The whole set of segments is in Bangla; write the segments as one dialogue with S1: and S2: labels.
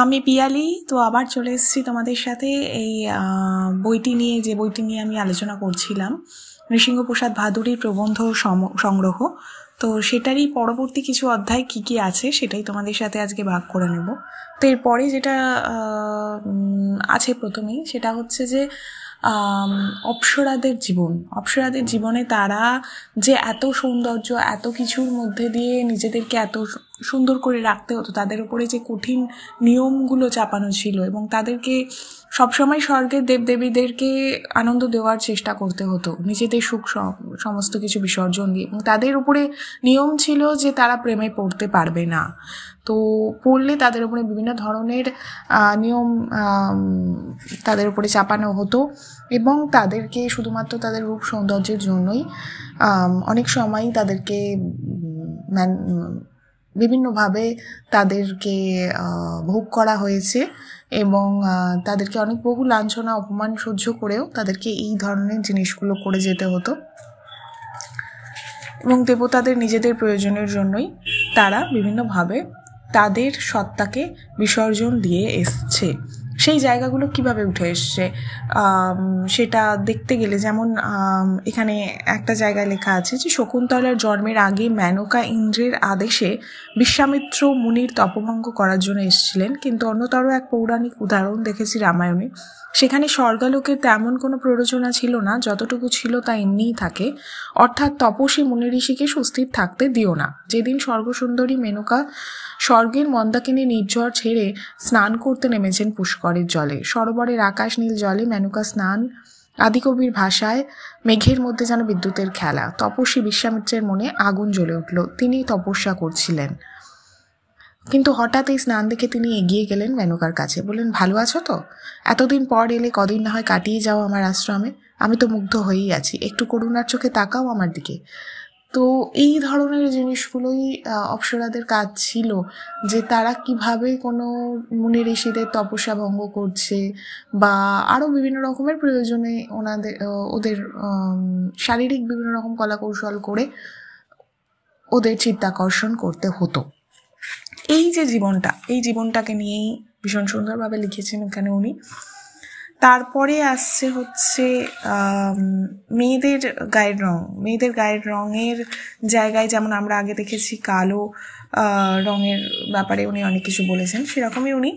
S1: আমি পিয়ালি। তো আবার চলে এসেছি তোমাদের সাথে এই বইটি নিয়ে আমি আলোচনা করছিলাম, নৃসিংহপ্রসাদ ভাদুড়ির প্রবন্ধ সংগ্রহ। তো সেটারই পরবর্তী কিছু অধ্যায় কি কি আছে সেটাই তোমাদের সাথে আজকে ভাগ করে নেব। তো এরপরে যেটা আছে প্রথমেই, সেটা হচ্ছে যে অপ্সরাদের জীবনে তারা যে এত সৌন্দর্য, এত কিছুর মধ্যে দিয়ে নিজেদেরকে এত সুন্দর করে রাখতে হতো, তাদের উপরে যে কঠিন নিয়মগুলো চাপানো ছিল এবং তাদেরকে সবসময় স্বর্গের দেবদেবীদেরকে আনন্দ দেওয়ার চেষ্টা করতে হতো নিজেদের সুখ সমস্ত কিছু বিসর্জন দিয়ে, এবং তাদের উপরে নিয়ম ছিল যে তারা প্রেমে পড়তে পারবে না। তো পড়লে তাদের উপরে বিভিন্ন ধরনের নিয়ম তাদের উপরে চাপানো হতো এবং তাদেরকে শুধুমাত্র তাদের রূপ সৌন্দর্যের জন্যই অনেক সময় তাদেরকে বিভিন্নভাবে তাদেরকে ভোগ করা হয়েছে এবং তাদেরকে অনেক বহু লাঞ্ছনা অপমান সহ্য করেও তাদেরকে এই ধরনের জিনিসগুলো করে যেতে হতো এবং দেবতাদের নিজেদের প্রয়োজনের জন্যই তারা বিভিন্নভাবে তাদের সত্তাকে বিসর্জন দিয়ে এসছে। সেই জায়গাগুলো কিভাবে উঠে এসছে সেটা দেখতে গেলে, যেমন এখানে একটা জায়গায় লেখা আছে যে শকুন্তলার জন্মের আগে মেনকা ইন্দ্রের আদেশে বিশ্বামিত্র মুনির তপভঙ্গ করার জন্য এসেছিলেন, কিন্তু অন্যতর এক পৌরাণিক উদাহরণ দেখেছি রামায়ণে। সেখানে স্বর্গালোকের তেমন কোনো প্ররোচনা ছিল না, যতটুকু ছিল তা এমনিই থাকে, অর্থাৎ তপস্বী মুনি ঋষিকে সুস্থির থাকতে দিও না। যেদিন স্বর্গসুন্দরী মেনকা স্বর্গের মন্দাকিনী নির্ঝর ছেড়ে স্নান করতে নেমেছেন পুষ্করের জলে, সরোবরের আকাশ নীল জলে মেনকা স্নান, আদিকবির ভাষায় মেঘের মধ্যে যেন বিদ্যুতের খেলা। তপস্বী বিশ্বামিত্রের মনে আগুন জ্বলে উঠল, তিনি তপস্যা করছিলেন, কিন্তু হঠাৎ এই স্নান দেখে তিনি এগিয়ে গেলেন মেনকার কাছে, বললেন, ভালো আছো তো? এতদিন পর এলে, কদিন না হয় কাটিয়ে যাও আমার আশ্রমে, আমি তো মুগ্ধ হয়েই আছি, একটু করুণার চোখে তাকাও আমার দিকে। তো এই ধরনের জিনিসগুলোই অপ্সরাদের কাজ ছিল, যে তারা কিভাবে কোনো মুনি ঋষিদের তপস্যা ভঙ্গ করছে বা আরও বিভিন্ন রকমের প্রয়োজনে ওদের শারীরিক বিভিন্ন রকম কলাকৌশল করে ওদের চিত্তাকর্ষণ করতে হতো। এই জীবনটাকে নিয়েই ভীষণ সুন্দরভাবে লিখেছেন এখানে উনি। তারপরে আসছে হচ্ছে মেয়েদের গায়ের রঙের জায়গায়, যেমন আমরা আগে দেখেছি কালো রঙের ব্যাপারে উনি অনেক কিছু বলেছেন, সেরকমই উনি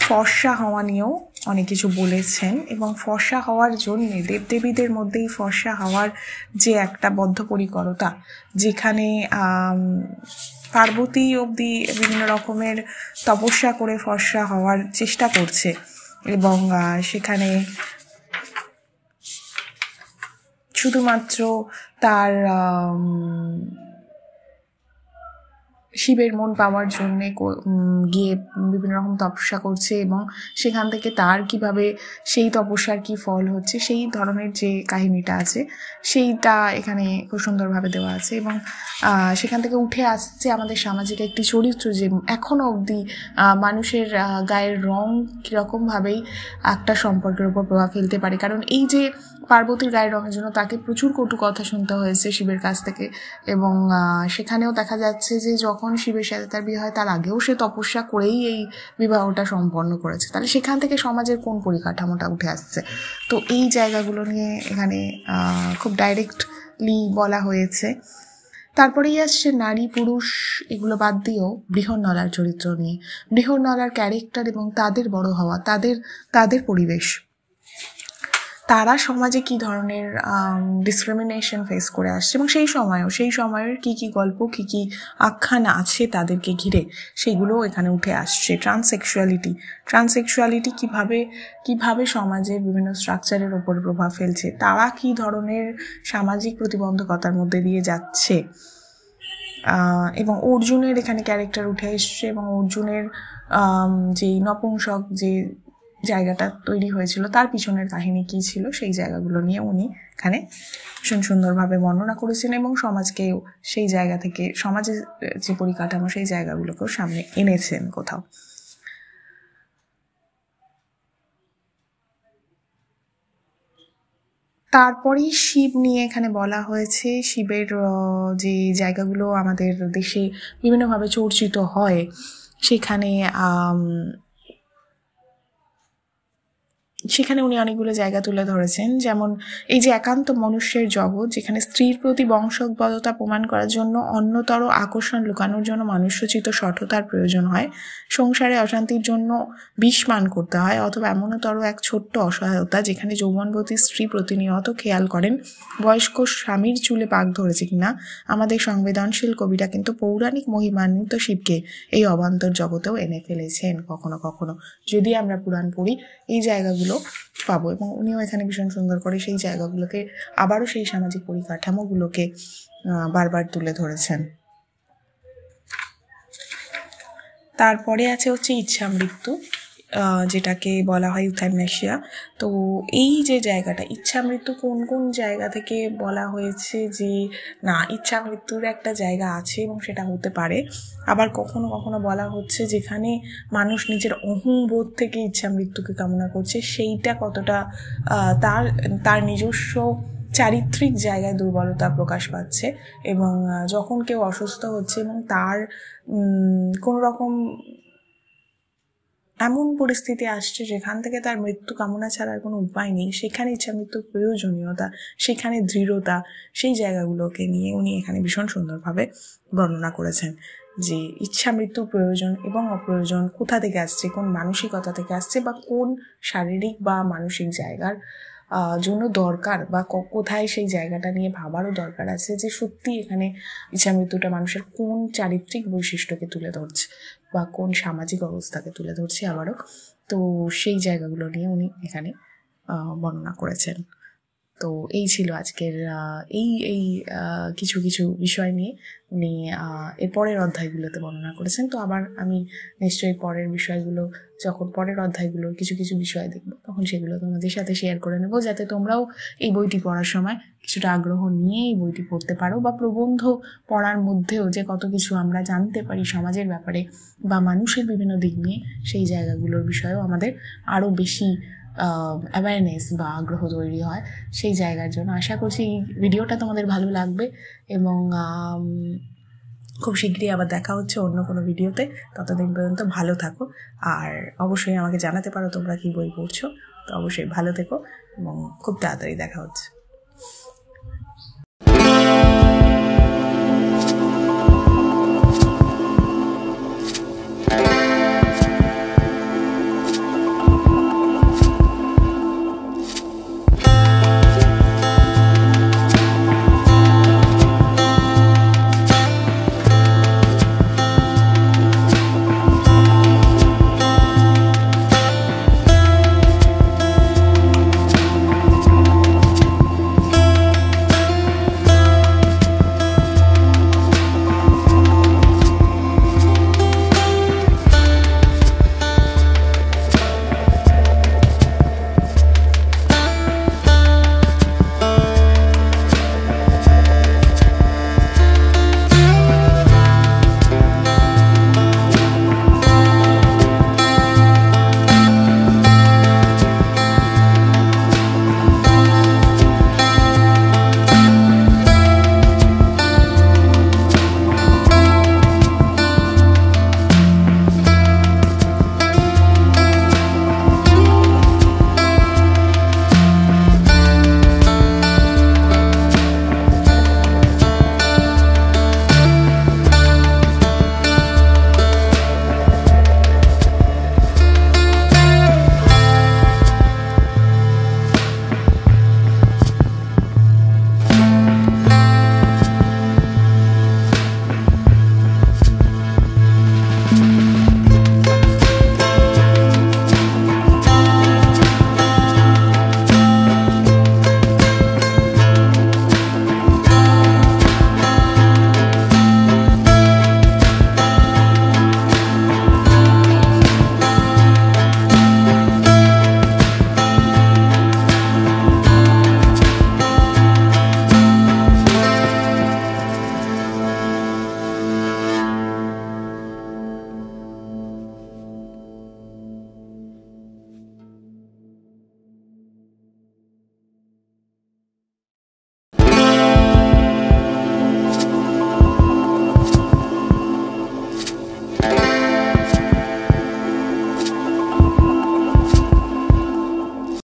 S1: ফর্সা হওয়া নিয়েও অনেক কিছু বলেছেন এবং ফর্সা হওয়ার জন্যে দেবদেবীদের মধ্যেই ফর্সা হওয়ার যে একটা বদ্ধপরিকরতা, যেখানে পার্বতী অবধি বিভিন্ন রকমের তপস্যা করে ফর্সা হওয়ার চেষ্টা করছে এবং সেখানে শুধুমাত্র তার শিবের মন পাওয়ার জন্যে গিয়ে বিভিন্ন রকম তপস্যা করছে এবং সেখান থেকে তার কিভাবে সেই তপস্যার কি ফল হচ্ছে, সেই ধরনের যে কাহিনীটা আছে সেইটা এখানে খুব সুন্দরভাবে দেওয়া আছে এবং সেখান থেকে উঠে আসছে আমাদের সামাজিক একটি চরিত্র, যে এখনও অবধি মানুষের গায়ের রং কীরকমভাবেই একটা সম্পর্কের উপর প্রভাব ফেলতে পারে। কারণ এই যে পার্বতীর গায়ের রঙের জন্য তাকে প্রচুর কটু কথা শুনতে হয়েছে শিবের কাছ থেকে, এবং সেখানেও দেখা যাচ্ছে যে যখন শিবের সাথে তার বিয়ে হয় তার আগেও সে তপস্যা করেই এই বিবাহটা সম্পন্ন করেছে। তাহলে সেখান থেকে সমাজের কোন পরিকাঠামোটা উঠে আসছে, তো এই জায়গাগুলো নিয়ে এখানে খুব ডাইরেক্টলি বলা হয়েছে। তারপরেই আসছে নারী পুরুষ এগুলো বাদ দিয়েও বৃহন্নলার চরিত্র নিয়ে, বৃহন্নলার ক্যারেক্টার এবং তাদের বড় হওয়া, তাদের পরিবেশ, তারা সমাজে কি ধরনের ডিসক্রিমিনেশন ফেস করে আসছে এবং সেই সময়ের কি কি গল্প, কি কি আখ্যান আছে তাদেরকে ঘিরে, সেইগুলো এখানে উঠে আসছে। ট্রান্সেক্সুয়ালিটি কিভাবে সমাজের বিভিন্ন স্ট্রাকচারের ওপর প্রভাব ফেলছে, তারা কি ধরনের সামাজিক প্রতিবন্ধকতার মধ্যে দিয়ে যাচ্ছে, এবং অর্জুনের এখানে ক্যারেক্টার উঠে এসছে এবং অর্জুনের যেই নপুংসক যে জায়গাটা তৈরি হয়েছিল তার পিছনের কাহিনী কী ছিল, সেই জায়গাগুলো নিয়ে উনি এখানে ভীষণ সুন্দরভাবে বর্ণনা করেছেন এবং সমাজকেও সেই জায়গা থেকে, সমাজের যে পরিকাঠামো সেই জায়গাগুলোকেও সামনে এনেছেন কোথাও। তারপরেই শিব নিয়ে এখানে বলা হয়েছে। শিবের যে জায়গাগুলো আমাদের দেশে বিভিন্নভাবে চর্চিত হয়, সেখানে সেখানে উনি অনেকগুলো জায়গা তুলে ধরেছেন, যেমন এই যে একান্ত মনুষ্যের জগৎ, যেখানে স্ত্রীর প্রতি বংশগততা প্রমাণ করার জন্য অন্যতর আকর্ষণ লুকানোর জন্য মানুষ্যচিত সঠতার প্রয়োজন হয়, সংসারে অশান্তির জন্য বিষ পান করতে হয়, অথবা এমনতর এক ছোট্ট অসহায়তা যেখানে যৌবনবতী স্ত্রী প্রতিনিয়ত খেয়াল করেন বয়স্ক স্বামীর চুলে পাক ধরেছে কিনা। আমাদের সংবেদনশীল কবিরা কিন্তু পৌরাণিক মহিমান্বিত শিবকে এই অবান্তর জগতেও এনে ফেলেছেন কখনো কখনো। যদি আমরা পুরাণ পড়ি এই জায়গাগুলো পাবো, এবং উনিও এখানে ভীষণ সুন্দর করে সেই জায়গাগুলোকে আবারও সেই সামাজিক পরিকাঠামোগুলোকে বারবার তুলে ধরেছেন। তারপরে আছে হচ্ছে ইচ্ছা মৃত্যু, যেটাকে বলা হয় ইউথ্যানাসিয়া। তো এই যে জায়গাটা ইচ্ছা মৃত্যু, কোন কোন জায়গা থেকে বলা হয়েছে যে না ইচ্ছা মৃত্যুর একটা জায়গা আছে এবং সেটা হতে পারে। আবার কখনো কখনো বলা হচ্ছে যেখানে মানুষ নিজের অহংবোধ থেকে ইচ্ছা মৃত্যুকে কামনা করছে, সেইটা কতটা তার নিজস্ব চারিত্রিক জায়গায় দুর্বলতা প্রকাশ পাচ্ছে, এবং যখন কেউ অসুস্থ হচ্ছে এবং তার কোনো রকম এমন পরিস্থিতি আসছে যেখান থেকে তার মৃত্যু কামনা ছাড়ার কোনো উপায় নেই, সেখানে ইচ্ছা মৃত্যুর প্রয়োজনীয়তা, সেখানে দৃঢ়তা, সেই জায়গাগুলোকে নিয়ে উনি এখানে ভীষণ সুন্দরভাবে বর্ণনা করেছেন যে ইচ্ছা মৃত্যু প্রয়োজন এবং অপ্রয়োজন কোথা থেকে আসছে, কোন মানসিকতা থেকে আসছে, বা কোন শারীরিক বা মানসিক জায়গার জন্য দরকার, বা কোথায় সেই জায়গাটা নিয়ে ভাবারও দরকার আছে যে সত্যি এখানে ইচ্ছা মৃত্যুটা মানুষের কোন চারিত্রিক বৈশিষ্ট্যকে তুলে ধরছে বা কোন সামাজিক অবস্থাকে তুলে ধরছে আবারও। তো সেই জায়গাগুলো নিয়ে উনি এখানে বর্ণনা করেছেন। তো এই ছিল আজকের এই কিছু কিছু বিষয় নিয়ে উনি এর পরের অধ্যায়গুলোতে বর্ণনা করেছেন। তো আবার আমি নিশ্চয়ই পরের বিষয়গুলো, যখন পরের অধ্যায়গুলোর কিছু কিছু বিষয় দেখব তখন সেগুলো তোমাদের সাথে শেয়ার করে নেব, যাতে তোমরাও এই বইটি পড়ার সময় কিছুটা আগ্রহ নিয়ে এই বইটি পড়তে পারো, বা প্রবন্ধ পড়ার মধ্যেও যে কত কিছু আমরা জানতে পারি সমাজের ব্যাপারে বা মানুষের বিভিন্ন দিক নিয়ে, সেই জায়গাগুলোর বিষয়েও আমাদের আরও বেশি অ্যাওয়ারনেস বা আগ্রহ তৈরি হয়। সেই জায়গার জন্য আশা করছি এই ভিডিওটা তোমাদের ভালো লাগবে, এবং খুব শীঘ্রই আবার দেখা হচ্ছে অন্য কোনো ভিডিওতে। ততদিন পর্যন্ত ভালো থাকো, আর অবশ্যই আমাকে জানাতে পারো তোমরা কি বই পড়ছো। তো অবশ্যই ভালো থেকো, এবং খুব তাড়াতাড়ি দেখা হচ্ছে।